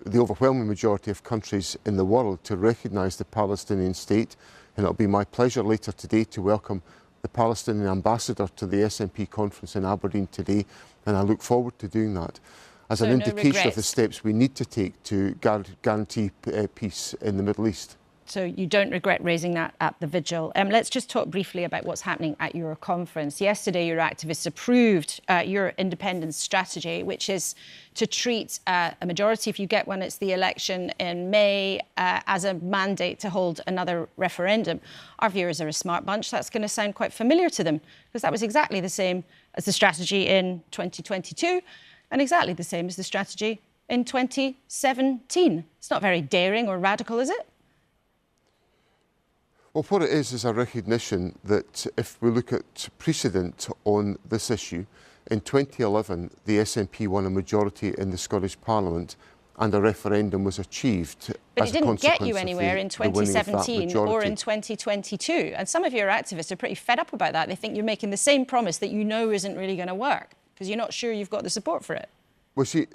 the overwhelming majority of countries in the world to recognise the Palestinian state, and it'll be my pleasure later today to welcome the Palestinian ambassador to the SNP conference in Aberdeen today, and I look forward to doing that as an indication of the steps we need to take to guarantee peace in the Middle East. So you don't regret raising that at the vigil. Let's just talk briefly about what's happening at your conference. Yesterday, your activists approved your independence strategy, which is to treat a majority, if you get one, it's the election in May, as a mandate to hold another referendum. Our viewers are a smart bunch. That's going to sound quite familiar to them, because that was exactly the same as the strategy in 2022 and exactly the same as the strategy in 2017. It's not very daring or radical, is it? Well, what it is a recognition that if we look at precedent on this issue, in 2011 the SNP won a majority in the Scottish Parliament and a referendum was achieved. But it didn't get you anywhere in 2017 or in 2022. And some of your activists are pretty fed up about that. They think you're making the same promise that you know isn't really going to work because you're not sure you've got the support for it. Well, see,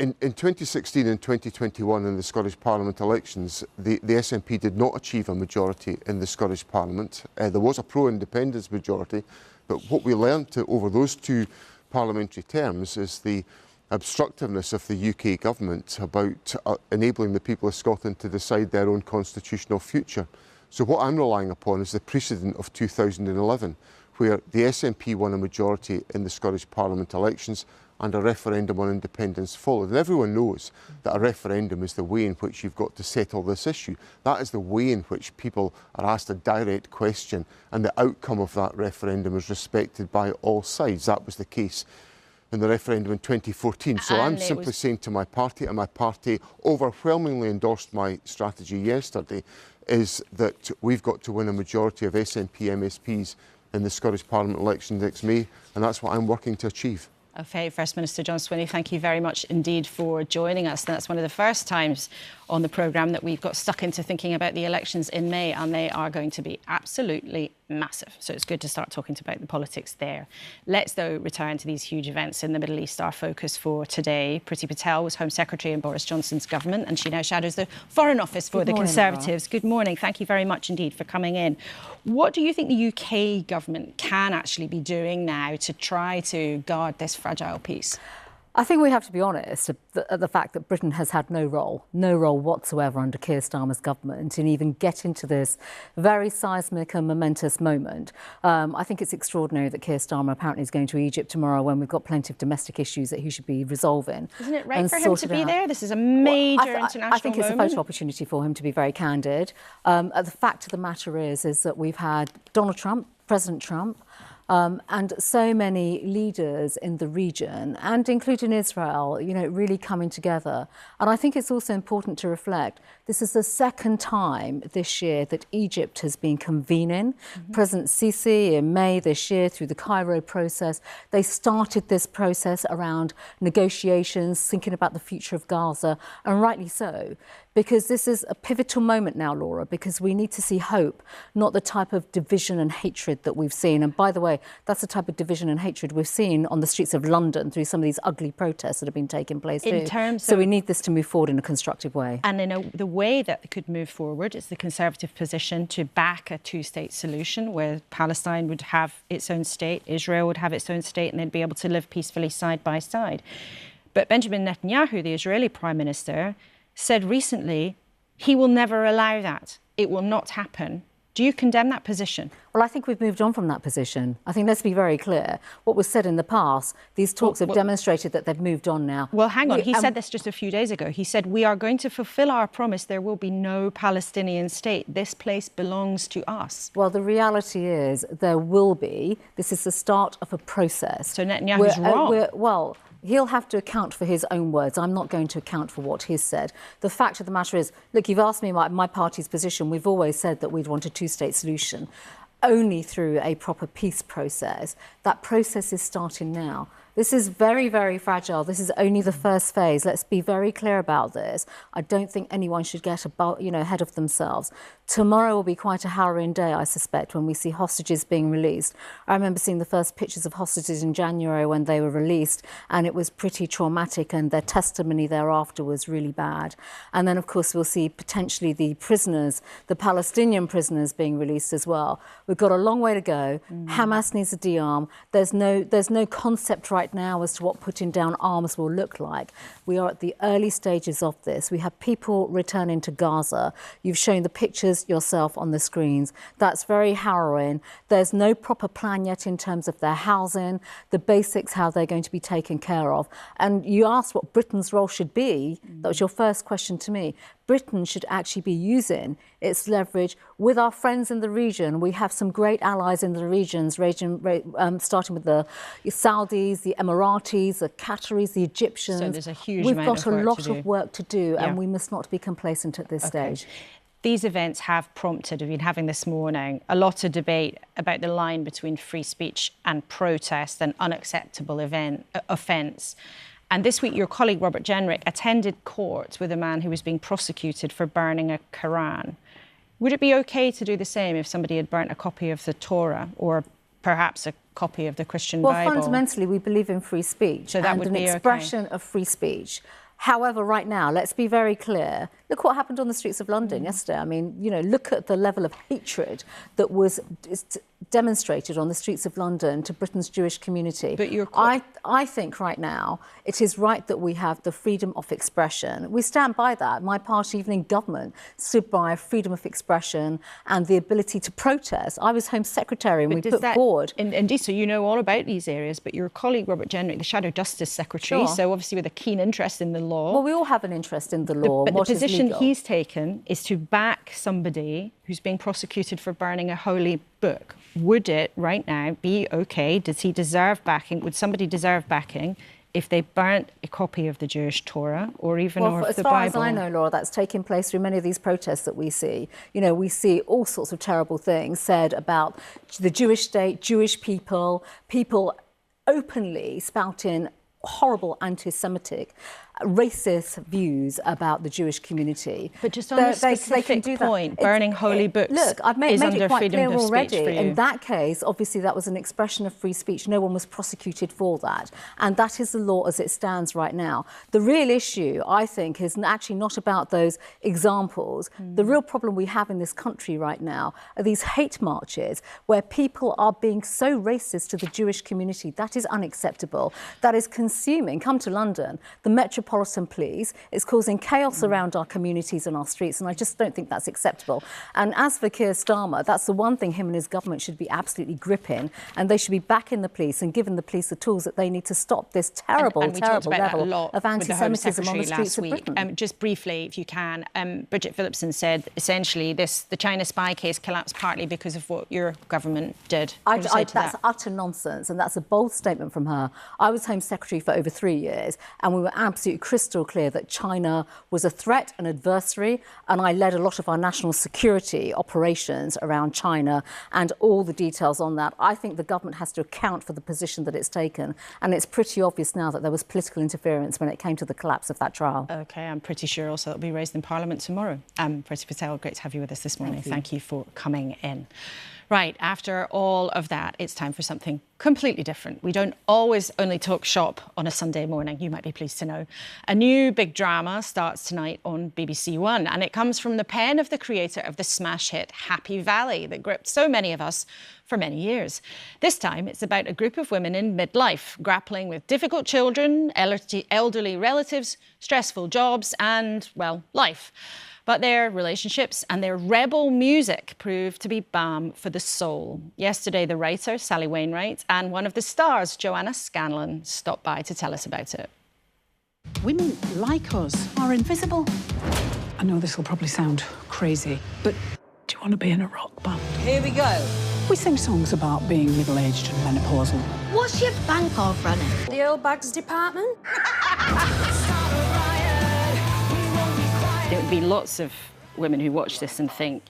in 2016 and 2021 in the Scottish Parliament elections, the SNP did not achieve a majority in the Scottish Parliament. There was a pro-independence majority, but what we learned over those two parliamentary terms is the obstructiveness of the UK government about enabling the people of Scotland to decide their own constitutional future. So what I'm relying upon is the precedent of 2011, where the SNP won a majority in the Scottish Parliament elections and a referendum on independence followed. And everyone knows that a referendum is the way in which you've got to settle this issue. That is the way in which people are asked a direct question and the outcome of that referendum is respected by all sides. That was the case in the referendum in 2014. So I'm simply saying to my party, and my party overwhelmingly endorsed my strategy yesterday, is that we've got to win a majority of SNP MSPs in the Scottish Parliament election next May, and that's what I'm working to achieve. Okay, First Minister John Swinney, thank you very much indeed for joining us. That's one of the first times on the programme that we've got stuck into thinking about the elections in May, and they are going to be absolutely massive. So it's good to start talking about the politics there. Let's, though, return to these huge events in the Middle East. Our focus for today, Priti Patel was Home Secretary in Boris Johnson's government, and she now shadows the Foreign Office for the Conservatives. Good morning. Thank you very much indeed for coming in. What do you think the UK government can actually be doing now to try to guard this fragile peace? I think we have to be honest at the fact that Britain has had no role whatsoever under Keir Starmer's government in even getting to this very seismic and momentous moment. I think it's extraordinary that Keir Starmer apparently is going to Egypt tomorrow when we've got plenty of domestic issues that he should be resolving. Isn't it right for him to be there? This is a major international I think it's moment. a photo opportunity for him, to be very candid. The fact of the matter is that we've had Donald Trump, President Trump, and so many leaders in the region, and including Israel, really coming together. And I think it's also important to reflect, this is the second time this year that Egypt has been convening. President Sisi in May this year through the Cairo process, they started this process around negotiations, thinking about the future of Gaza, and rightly so. Because this is a pivotal moment now, Laura, because we need to see hope, not the type of division and hatred that we've seen. And by the way, that's the type of division and hatred we've seen on the streets of London through some of these ugly protests that have been taking place too. So we need this to move forward in a constructive way. And the way that it could move forward is the Conservative position to back a two-state solution where Palestine would have its own state, Israel would have its own state, and they'd be able to live peacefully side by side. But Benjamin Netanyahu, the Israeli Prime Minister, said recently he will never allow that. It will not happen. Do you condemn that position? Well, I think we've moved on from that position. I think let's be very clear. What was said in the past, these talks have demonstrated that they've moved on now. Well, hang on. He said this just a few days ago. He said, we are going to fulfill our promise. There will be no Palestinian state. This place belongs to us. Well, the reality is there will be. This is the start of a process. So Netanyahu's wrong. He'll have to account for his own words. I'm not going to account for what he's said. The fact of the matter is, look, you've asked me my party's position. We've always said that we'd want a two-state solution only through a proper peace process. That process is starting now. This is very, very fragile. This is only the first phase. Let's be very clear about this. I don't think anyone should get ahead of themselves. Tomorrow will be quite a harrowing day, I suspect, when we see hostages being released. I remember seeing the first pictures of hostages in January when they were released, and it was pretty traumatic, and their testimony thereafter was really bad. And then, of course, we'll see potentially the prisoners, the Palestinian prisoners being released as well. We've got a long way to go. Hamas needs to de-arm. There's no concept right now as to what putting down arms will look like. We are at the early stages of this. We have people returning to Gaza. You've shown the pictures yourself on the screens. That's very harrowing. There's no proper plan yet in terms of their housing, the basics, how they're going to be taken care of. And you asked what Britain's role should be. That was your first question to me. Britain should actually be using its leverage with our friends in the region. We have some great allies in the regions, starting with the Saudis, the Emiratis, the Qataris, the Egyptians. So there's a huge We've amount got of a work lot to do. of work to do, Yeah. and we must not be complacent at this stage. These events have prompted, we've been having this morning, a lot of debate about the line between free speech and protest and unacceptable offence. And this week, your colleague Robert Jenrick attended court with a man who was being prosecuted for burning a Quran. Would it be OK to do the same if somebody had burnt a copy of the Torah or perhaps a copy of the Christian Bible? Well, fundamentally, we believe in free speech. So that would be an expression of free speech. However, right now, let's be very clear. Look what happened on the streets of London yesterday. I mean, you know, look at the level of hatred that was demonstrated on the streets of London to Britain's Jewish community. But I think right now it is right that we have the freedom of expression. We stand by that. My party, even in government, stood by freedom of expression and the ability to protest. I was Home Secretary and we put forward... Indeed, so you know all about these areas, but your colleague Robert Jenrick, the Shadow Justice Secretary, so obviously with a keen interest in the law... Well, we all have an interest in the law. But the position he's taken is to back somebody who's being prosecuted for burning a holy book. Would it, right now, be OK? Does he deserve backing? Would somebody deserve backing if they burnt a copy of the Jewish Torah or even of the Bible? As far as I know, Laura, that's taking place through many of these protests that we see. You know, we see all sorts of terrible things said about the Jewish state, Jewish people openly spouting horrible anti-Semitic, racist views about the Jewish community. But just on this specific point, burning holy books look, I've made it quite clear already. In that case, obviously, that was an expression of free speech. No one was prosecuted for that. And that is the law as it stands right now. The real issue, I think, is actually not about those examples. The real problem we have in this country right now are these hate marches where people are being so racist to the Jewish community. That is unacceptable. That is consuming. Come to London. The Metropolitan Police is causing chaos around our communities and our streets, and I just don't think that's acceptable. And as for Keir Starmer, that's the one thing him and his government should be absolutely gripping, and they should be backing the police and giving the police the tools that they need to stop this terrible level of anti-Semitism on the streets of Britain. Just briefly, if you can, Bridget Phillipson said essentially the China spy case collapsed partly because of what your government did. That's utter nonsense, and that's a bold statement from her. I was Home Secretary for over 3 years, and we were absolutely crystal clear that China was a threat, an adversary, and I led a lot of our national security operations around China and all the details on that. I think the government has to account for the position that it's taken, and it's pretty obvious now that there was political interference when it came to the collapse of that trial. OK, I'm pretty sure also it'll be raised in Parliament tomorrow. Priti Patel, great to have you with us this morning. Thank you for coming in. Right, after all of that, it's time for something completely different. We don't always only talk shop on a Sunday morning, you might be pleased to know. A new big drama starts tonight on BBC One, and it comes from the pen of the creator of the smash hit Happy Valley that gripped so many of us for many years. This time, it's about a group of women in midlife grappling with difficult children, elderly relatives, stressful jobs and, well, life. But their relationships and their rebel music proved to be balm for the soul. Yesterday, the writer, Sally Wainwright, and one of the stars, Joanna Scanlon, stopped by to tell us about it. Women like us are invisible. I know this will probably sound crazy, but do you want to be in a rock band? Here we go. We sing songs about being middle-aged and menopausal. What's your bank of running? The old bags department? There would be lots of women who watch this and think,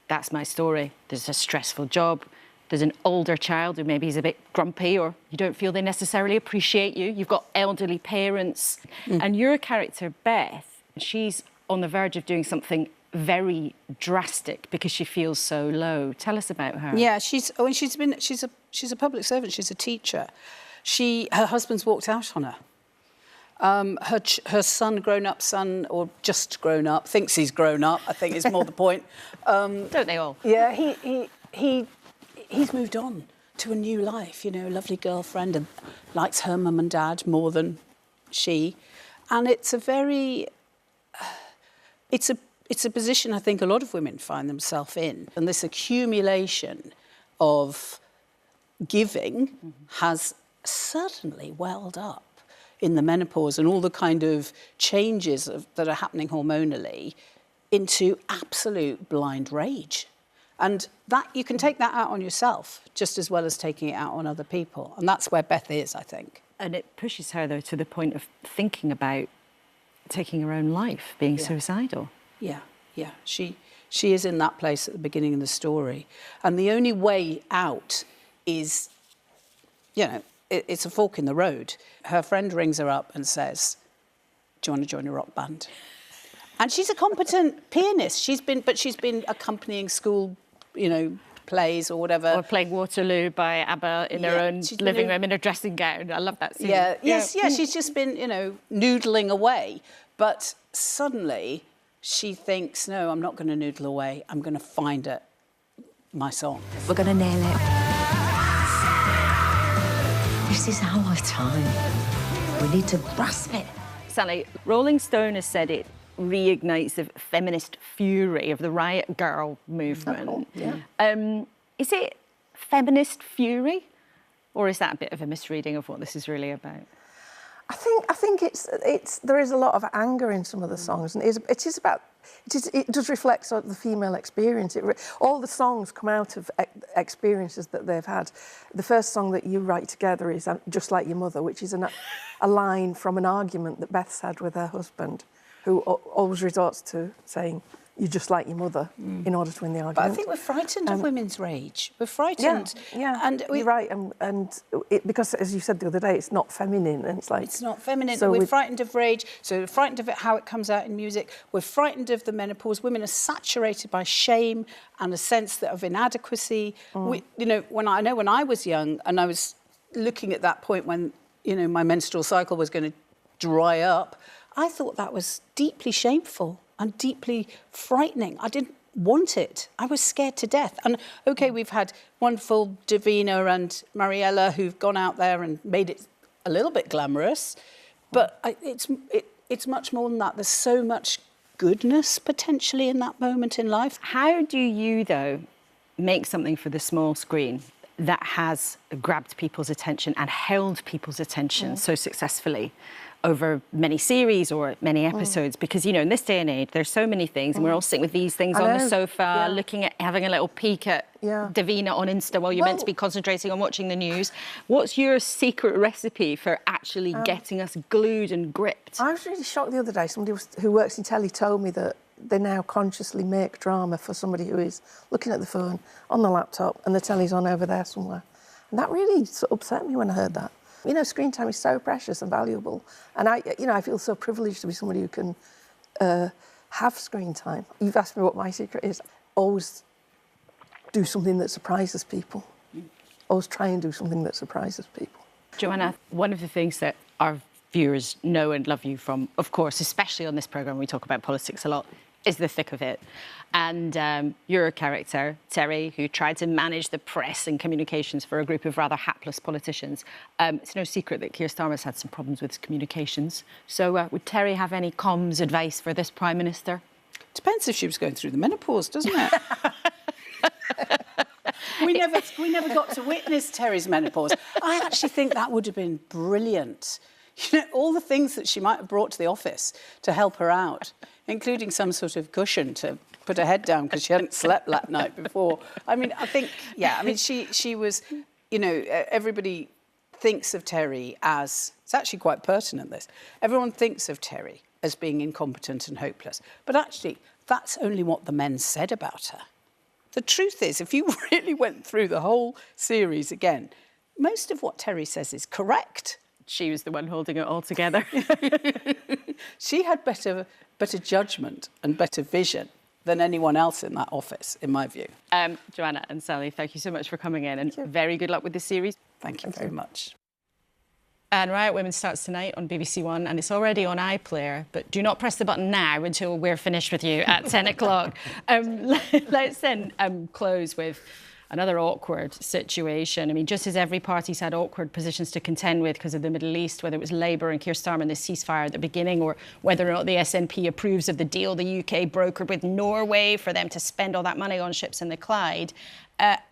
that's my story. There's a stressful job. There's an older child who maybe is a bit grumpy or you don't feel they necessarily appreciate you. You've got elderly parents. And your character, Beth, she's on the verge of doing something very drastic because she feels so low. Tell us about her. Yeah, she's a public servant. She's a teacher. Her husband's walked out on her. Her son, grown-up son, or just grown up, thinks he's grown up. I think is more the point. Don't they all? Yeah, he's moved on to a new life. You know, a lovely girlfriend, and likes her mum and dad more than she. And it's a very, it's a position I think a lot of women find themselves in. And this accumulation of giving has certainly welled up in the menopause and all the kind of changes that are happening hormonally into absolute blind rage. And that you can take that out on yourself just as well as taking it out on other people. And that's where Beth is, I think. And it pushes her, though, to the point of thinking about taking her own life, being suicidal. Yeah, yeah. She is in that place at the beginning of the story. And the only way out is, you know, it's a fork in the road. Her friend rings her up and says, do you want to join a rock band? And she's a competent pianist. She's been accompanying school, you know, plays or whatever. Or playing Waterloo by ABBA in her own living room in her dressing gown. I love that scene. Yeah, yes, she's just been, you know, noodling away. But suddenly she thinks, no, I'm not going to noodle away. I'm going to find it, my song. We're going to nail it. This is our time. We need to grasp it. Sally, Rolling Stone has said it reignites the feminist fury of the riot girl movement. Is it feminist fury, or is that a bit of a misreading of what this is really about? I think there is a lot of anger in some of the songs, and it does reflect sort of the female experience. All the songs come out of experiences that they've had. The first song that you write together is Just Like Your Mother, which is a line from an argument that Beth's had with her husband, who always resorts to saying, you're just like your mother, in order to win the argument. But I think we're frightened of women's rage. We're frightened. Yeah, and you're right. Because, as you said the other day, it's not feminine. And it's not feminine. So we're frightened of rage. So we're frightened of it, how it comes out in music. We're frightened of the menopause. Women are saturated by shame and a sense of inadequacy. You know, when I was young and I was looking at that point when, you know, my menstrual cycle was going to dry up, I thought that was deeply shameful and deeply frightening. I didn't want it. I was scared to death. And, OK, we've had wonderful Davina and Mariella who've gone out there and made it a little bit glamorous. But it's much more than that. There's so much goodness, potentially, in that moment in life. How do you, though, make something for the small screen that has grabbed people's attention and held people's attention so successfully over many series or many episodes? Because, you know, in this day and age, there's so many things, and we're all sitting with these things on the sofa, looking at, having a little peek at Davina on Insta while you're meant to be concentrating on watching the news. What's your secret recipe for actually getting us glued and gripped? I was really shocked the other day. Somebody who works in telly told me that they now consciously make drama for somebody who is looking at the phone on the laptop and the telly's on over there somewhere. And that really sort of upset me when I heard that. You know, screen time is so precious and valuable. And I feel so privileged to be somebody who can have screen time. You've asked me what my secret is. Always do something that surprises people. Always try and do something that surprises people. Joanna, one of the things that our viewers know and love you from, of course, especially on this programme, we talk about politics a lot, is the thick of it. And you're a character, Terry, who tried to manage the press and communications for a group of rather hapless politicians. It's no secret that Keir Starmer's had some problems with his communications. So would Terry have any comms advice for this Prime Minister? Depends if she was going through the menopause, doesn't it? We never got to witness Terry's menopause. I actually think that would have been brilliant. You know, all the things that she might have brought to the office to help her out, including some sort of cushion to put her head down because she hadn't slept that night before. I mean, I think, she was, you know, everybody thinks of Terry as, it's actually quite pertinent, this. Everyone thinks of Terry as being incompetent and hopeless. But actually, that's only what the men said about her. The truth is, if you really went through the whole series again, most of what Terry says is correct. She was the one holding it all together. She had better judgment and better vision than anyone else in that office, in my view. Joanna and Sally, thank you so much for coming in, and very good luck with this series. Thank you very much. And Riot Women starts tonight on BBC One, and it's already on iPlayer, but do not press the button now until we're finished with you at 10 o'clock. Let's then close with another awkward situation. I mean, just as every party's had awkward positions to contend with because of the Middle East, whether it was Labour and Keir Starmer and the ceasefire at the beginning, or whether or not the SNP approves of the deal the UK brokered with Norway for them to spend all that money on ships in the Clyde.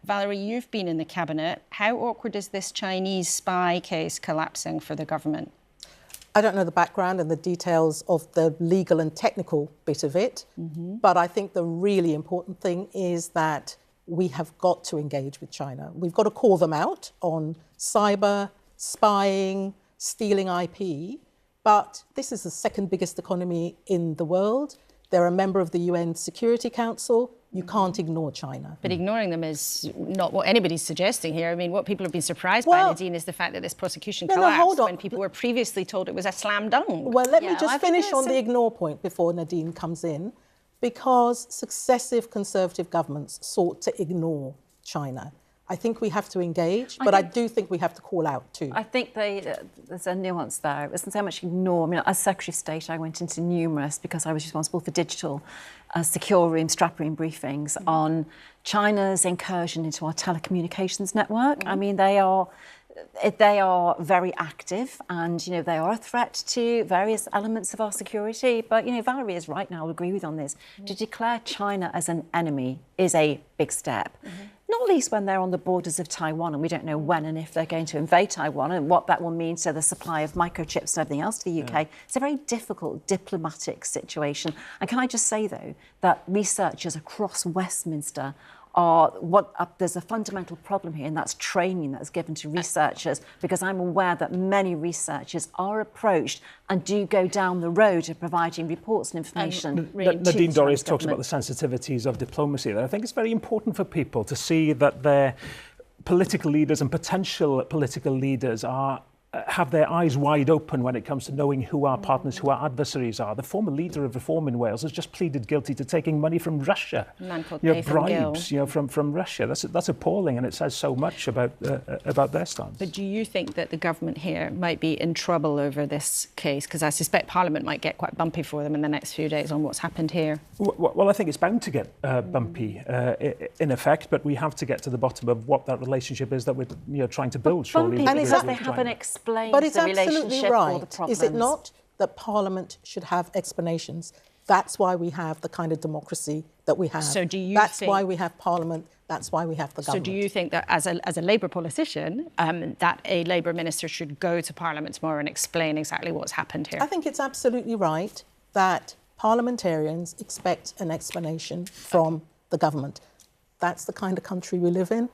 Valerie, you've been in the cabinet. How awkward is this Chinese spy case collapsing for the government? I don't know the background and the details of the legal and technical bit of it, but I think the really important thing is that we have got to engage with China. We've got to call them out on cyber, spying, stealing IP, but this is the second biggest economy in the world. They're a member of the UN Security Council. You can't ignore China. But ignoring them is not what anybody's suggesting here. I mean, what people have been surprised by, Nadine, is the fact that this prosecution collapsed when people were previously told it was a slam dunk. Well, let me just finish on the ignore point before Nadine comes in, because successive Conservative governments sought to ignore China. I think we have to engage, but I do think we have to call out too. I think there's a nuance there. It wasn't so much ignore. I mean, as Secretary of State, I went into numerous, because I was responsible for digital secure room, strap room briefings on China's incursion into our telecommunications network. I mean, they are very active, and, you know, they are a threat to various elements of our security. But, you know, Valerie is right now, I'll agree with on this. To declare China as an enemy is a big step. Not least when they're on the borders of Taiwan, and we don't know when and if they're going to invade Taiwan, and what that will mean to the supply of microchips and everything else to the UK. It's a very difficult diplomatic situation. And can I just say, though, that researchers across Westminster there's a fundamental problem here, and that's training that's given to researchers, because I'm aware that many researchers are approached and do go down the road of providing reports and information. Nadine Dorries talks about the sensitivities of diplomacy. And I think it's very important for people to see that their political leaders and potential political leaders have their eyes wide open when it comes to knowing who our partners, who our adversaries are. The former leader of Reform in Wales has just pleaded guilty to taking money from Russia. Bribes, from Russia. That's appalling, and it says so much about their stance. But do you think that the government here might be in trouble over this case? Because I suspect Parliament might get quite bumpy for them in the next few days on what's happened here. Well, I think it's bound to get bumpy in effect, but we have to get to the bottom of what that relationship is that we're trying to build. Surely, and because they haven't explained but it's absolutely right, is it not, that Parliament should have explanations? That's why we have the kind of democracy that we have. So do you That's why we have Parliament. That's why we have the government. So do you think that as a Labour politician, that a Labour minister should go to Parliament tomorrow and explain exactly what's happened here? I think it's absolutely right that parliamentarians expect an explanation from the government. That's the kind of country we live in.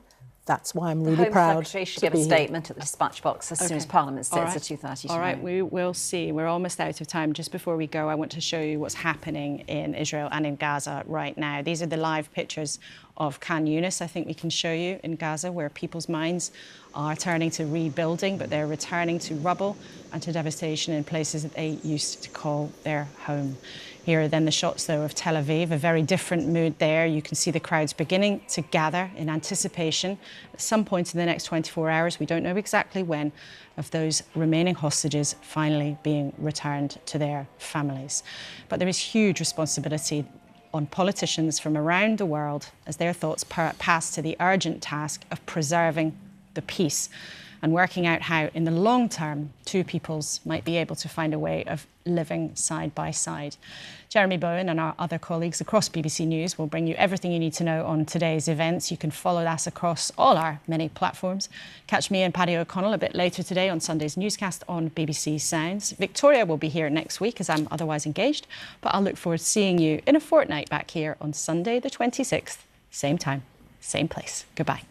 That's why I'm really proud Home Secretary should give a statement at the dispatch box as soon as Parliament sits at 2:30 tomorrow. All right, we will see. We're almost out of time. Just before we go, I want to show you what's happening in Israel and in Gaza right now. These are the live pictures of Khan Yunis, I think we can show you, in Gaza, where people's minds are turning to rebuilding, but they're returning to rubble and to devastation in places that they used to call their home. Here are then the shots, though, of Tel Aviv, a very different mood there. You can see the crowds beginning to gather in anticipation at some point in the next 24 hours, we don't know exactly when, of those remaining hostages finally being returned to their families. But there is huge responsibility on politicians from around the world as their thoughts pass to the urgent task of preserving the peace and working out how, in the long term, two peoples might be able to find a way of living side by side. Jeremy Bowen and our other colleagues across BBC News will bring you everything you need to know on today's events. You can follow us across all our many platforms. Catch me and Paddy O'Connell a bit later today on Sunday's newscast on BBC Sounds. Victoria will be here next week as I'm otherwise engaged, but I'll look forward to seeing you in a fortnight back here on Sunday the 26th. Same time, same place. Goodbye.